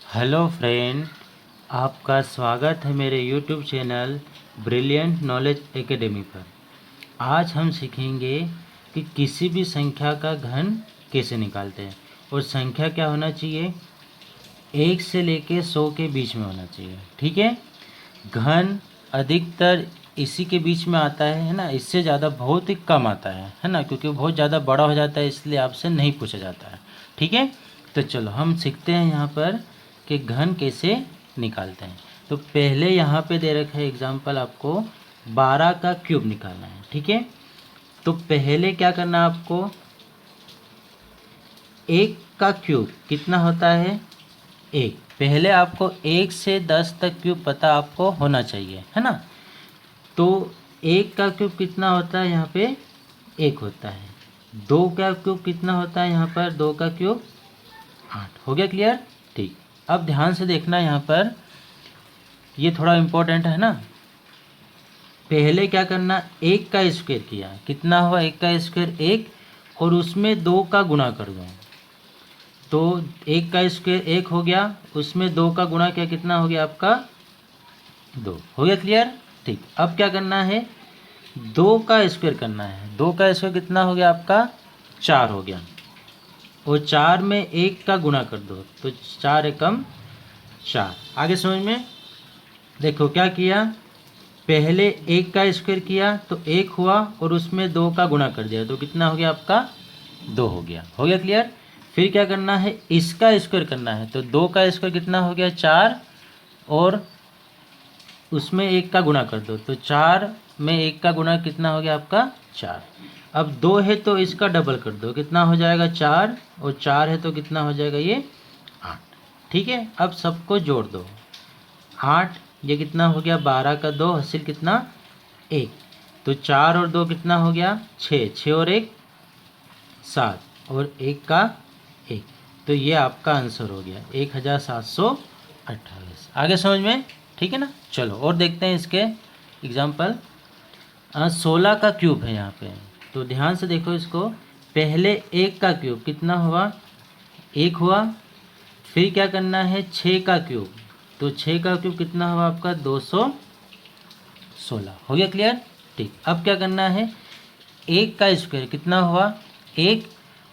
Hello friend, आपका स्वागत है मेरे YouTube channel brilliant knowledge academy पर। आज हम सीखेंगे कि किसी भी संख्या का घन कैसे निकालते हैं और संख्या क्या होना चाहिए, 1 से लेके 100 के बीच में होना चाहिए। ठीक है। घन अधिकतर इसी के बीच में आता है ना, इससे ज़्यादा बहुत ही कम आता है ना, क्योंकि बहुत ज़्यादा बड़ा हो जाता है, इसलिए आपसे नहीं पूछा जाता है। ठीक है। तो चलो हम सीखते हैं यहाँ पर कि घन कैसे निकालते हैं। तो पहले यहाँ पे दे रखा है एग्जाम्पल, आपको 12 का क्यूब निकालना है। ठीक है। तो पहले क्या करना है आपको, 1 का क्यूब कितना होता है, 1। पहले आपको 1 से 10 तक क्यूब पता आपको होना चाहिए, है ना। तो 1 का क्यूब कितना होता है, यहाँ पे 1 होता है। 2 का क्यूब कितना होता है, यहाँ पर 2 का क्यूब 8। हो गया क्लियर। ठीक। अब ध्यान से देखना, यहाँ पर ये थोड़ा इम्पोर्टेंट है ना। पहले क्या करना, 1 का स्क्वायर किया, कितना हुआ 1 का स्क्वायर 1, और उसमें 2 का गुणा कर दो। तो 1 का स्क्वायर 1 हो गया, उसमें 2 का गुणा किया, कितना हो गया आपका 2। हो गया क्लियर। ठीक। अब क्या करना है, 2 का स्क्वायर करना है। 2 का स्क्वायर कितना हो गया आपका 4 हो गया, और 4 में 1 का गुणा कर दो, तो 4 एकम 4। आगे समझ में देखो क्या किया, पहले 1 का स्क्वायर किया तो 1 हुआ, और उसमें 2 का गुणा कर दिया, तो कितना हो गया आपका 2 हो गया। हो गया क्लियर। फिर क्या करना है, इसका स्क्वायर करना है। तो 2 का स्क्वायर कितना हो गया 4, और उसमें 1 का गुणा कर दो, तो 4 में 1 का गुणा कितना हो गया आपका 4। अब 2 है तो इसका डबल कर दो, कितना हो जाएगा 4, और 4 है तो कितना हो जाएगा ये 8। ठीक है। अब सबको जोड़ दो, 8, ये कितना हो गया 12 का 2, हासिल कितना 1। तो 4 और 2 कितना हो गया 6, 6 और 1 7, और 1 का 1। तो ये आपका आंसर हो गया 1728। आगे समझ में ठीक है ना। चलो और देखते हैं इसके एग्जाम्पल। 16 का क्यूब है यहाँ पे, तो ध्यान से देखो इसको। पहले 1 का क्यूब कितना हुआ 1 हुआ, फिर क्या करना है 6 का क्यूब, तो 6 का क्यूब कितना हुआ आपका 216। हो गया क्लियर। ठीक। अब क्या करना है, 1 का स्क्वायर कितना हुआ 1,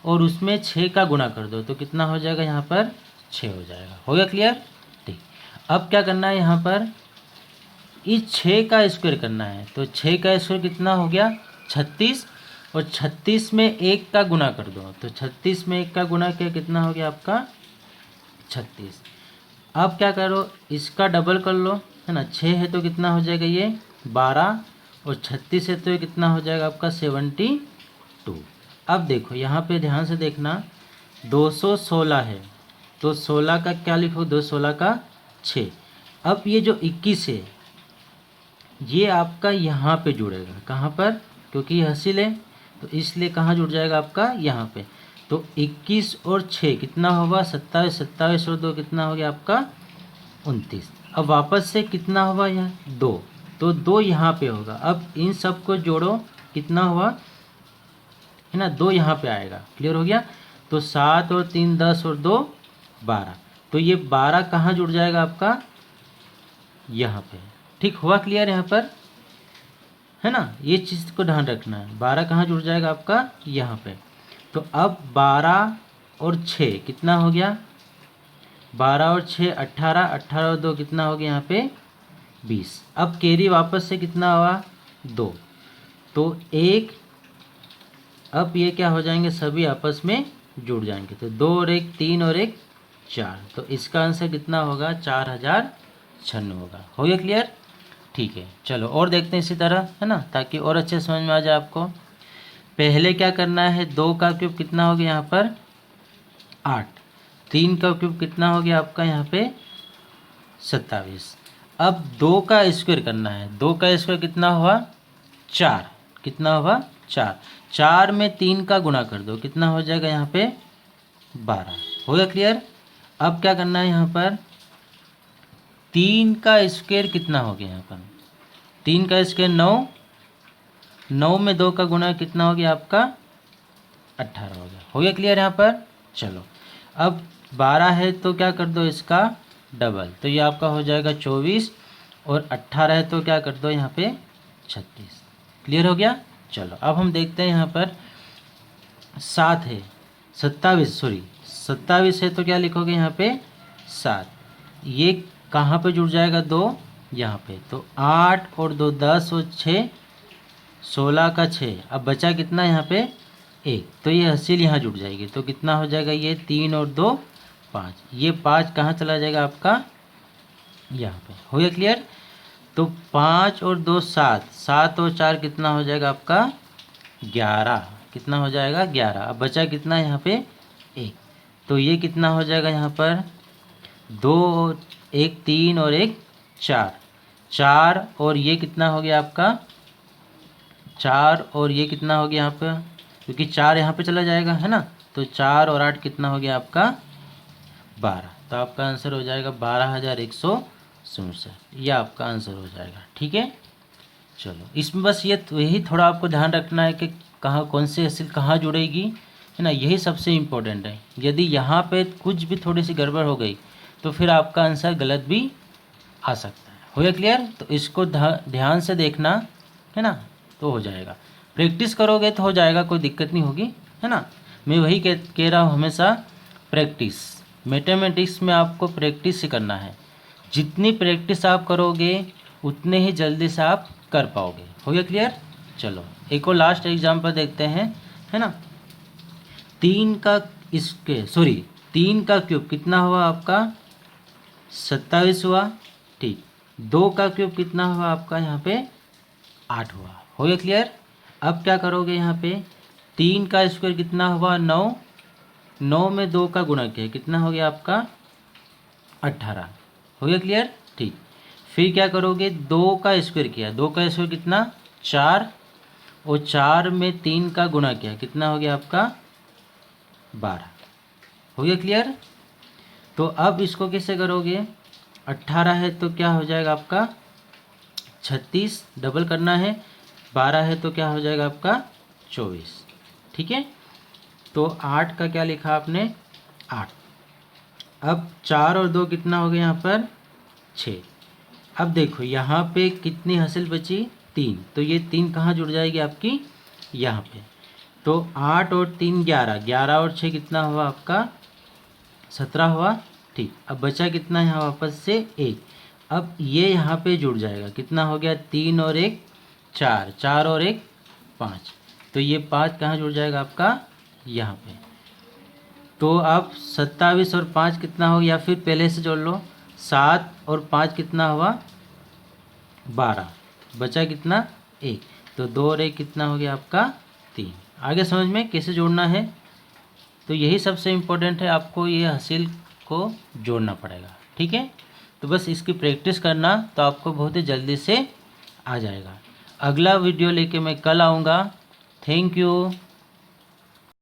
और उसमें 6 का गुणा कर दो, तो कितना हो जाएगा यहाँ पर 6 हो जाएगा। हो गया क्लियर। ठीक। अब क्या करना है, यहाँ पर इस 6 का स्क्वायर करना है। तो 6 का स्क्वायर कितना हो गया 36, और 36 में 1 का गुणा कर दो, तो 36 में 1 का गुणा किया, कितना हो गया आपका 36। अब क्या करो, इसका डबल कर लो, है ना। 6 है तो कितना हो जाएगा ये 12, और 36 है तो ये कितना हो जाएगा आपका 72। अब देखो यहाँ पे ध्यान से देखना, 216 है तो 16 का क्या लिखो, 216 का 6। अब ये जो 21 है ये आपका यहाँ पे जुड़ेगा, कहाँ पर, क्योंकि ये हासिल है तो इसलिए कहाँ जुड़ जाएगा आपका यहाँ पे। तो 21 और 6 कितना होगा 27, 27 और 2 कितना हो गया आपका 29। अब वापस से कितना हुआ यहाँ 2, तो 2 यहाँ पे होगा। अब इन सब को जोड़ो, कितना हुआ है ना 2 यहाँ पे आएगा। क्लियर हो गया। तो 7 और 3 10 और 2 12, तो ये 12 कहाँ जुड़ जाएगा आपका यहाँ पे। ठीक हुआ क्लियर यहाँ पर, है ना। ये चीज़ को ध्यान रखना है, 12 कहाँ जुड़ जाएगा आपका यहाँ पे। तो अब 12 और 6 कितना हो गया 12 और 6 18, 18 और 2 कितना हो गया यहाँ पे 20। अब कैरी वापस से कितना हुआ 2, तो 1। अब ये क्या हो जाएंगे, सभी आपस में जुड़ जाएंगे, तो 2 और 1 3 और 1 4, तो इसका आंसर कितना होगा 4096 होगा। हो गया क्लियर। ठीक है। चलो और देखते हैं इसी तरह, है ना, ताकि और अच्छे समझ में आ जाए आपको। पहले क्या करना है, 2 का क्यूब कितना हो गया यहाँ पर 8, 3 का क्यूब कितना हो गया आपका यहाँ पे 27। अब 2 का स्क्वायर करना है। 2 का स्क्वायर कितना हुआ 4, कितना हुआ 4, 4 में 3 का गुणा कर दो, कितना हो जाएगा यहाँ पे 12। हो गया क्लियर। अब क्या करना है, यहाँ पर 3 का स्क्वायर कितना हो गया यहाँ पर 3 का स्क्वायर 9, 9 में 2 का गुणा कितना हो गया आपका 18 हो गया। हो गया क्लियर यहाँ पर। चलो अब 12 है तो क्या कर दो, इसका डबल, तो ये आपका हो जाएगा 24 और 18 है तो क्या कर दो यहाँ पे 36। क्लियर हो गया। चलो अब हम देखते हैं यहाँ पर 7 है, 27 है तो क्या लिखोगे यहाँ पे 7। ये कहाँ पे जुड़ जाएगा 2 यहाँ पे, तो 8 और 2 10 और 6 16 का 6। अब बचा कितना यहाँ पे 1, तो ये हासिल यहाँ जुड़ जाएगी तो कितना हो जाएगा ये 3 और 2 5। ये 5 कहाँ चला जाएगा आपका यहाँ पे। हो गया क्लियर। तो 5 और 2 7, 7 और 4 कितना हो जाएगा आपका 11। कितना हो जाएगा 11। अब बचा कितना यहाँ पे 1, तो ये कितना हो जाएगा यहाँ पर 2 1 3 और 1 4। 4 और ये कितना हो गया आपका 4 और ये कितना हो गया यहाँ पे, क्योंकि 4 यहाँ पे चला जाएगा है ना, तो 4 और 8 कितना हो गया आपका 12। तो आपका आंसर हो जाएगा 12,167। ये आपका आंसर हो जाएगा। ठीक है। चलो इसमें बस यही थोड़ा आपको ध्यान रखना है कि कहाँ कौन सी हासिल कहाँ जुड़ेगी, है ना, यही सबसे इम्पोर्टेंट है। यदि यहाँ पे कुछ भी थोड़ी सी गड़बड़ हो गई तो फिर आपका आंसर गलत भी आ सकता है। हो गया क्लियर। तो इसको ध्यान से देखना, है ना, तो हो जाएगा। प्रैक्टिस करोगे तो हो जाएगा, कोई दिक्कत नहीं होगी, है ना। मैं वही कह रहा हूँ हमेशा, प्रैक्टिस। मैथमेटिक्स में आपको प्रैक्टिस ही करना है। जितनी प्रैक्टिस आप करोगे उतने ही जल्दी से आप कर पाओगे। हो गया क्लियर। चलो एक और लास्ट एग्जाम्पल देखते हैं, है ना। 3 का क्यूब कितना हुआ आपका 27 हुआ। ठीक। 2 का क्यूब कितना हुआ आपका यहाँ पे 8 हुआ। हो गया क्लियर। अब क्या करोगे यहाँ पे 3 का स्क्वायर कितना हुआ 9, 9 में 2 का गुणा किया कितना हो गया आपका 18। हो गया क्लियर। ठीक। फिर क्या करोगे 2 का स्क्वायर किया, 2 का स्क्वायर कितना 4 और 4 में 3 का गुणा किया कितना हो गया आपका 12। हो गया क्लियर। तो अब इसको कैसे करोगे 18 है तो क्या हो जाएगा आपका 36, डबल करना है। 12 है तो क्या हो जाएगा आपका 24। ठीक है। तो 8 का क्या लिखा आपने 8। अब 4 और 2 कितना हो गया यहाँ पर 6। अब देखो यहाँ पे कितनी हासिल बची 3, तो ये 3 कहाँ जुड़ जाएगी आपकी यहाँ पे। तो 8 और 3 11, 11 और 6 कितना हुआ आपका 17 हुआ। ठीक। अब बचा कितना यहाँ वापस से 1। अब ये यहाँ पे जुड़ जाएगा कितना हो गया 3 और 1 4, 4 और 1 5। तो ये 5 कहाँ जुड़ जाएगा आपका यहाँ पे। तो अब 27 और 5 कितना हो गया, फिर पहले से जोड़ लो 7 और 5 कितना हुआ 12, बचा कितना 1। तो 2 और 1 कितना हो गया आपका 3। आगे समझ में कैसे जोड़ना है। तो यही सबसे इम्पोर्टेंट है, आपको ये हासिल को जोड़ना पड़ेगा। ठीक है। तो बस इसकी प्रैक्टिस करना तो आपको बहुत ही जल्दी से आ जाएगा। अगला वीडियो लेके मैं कल आऊँगा। Thank you.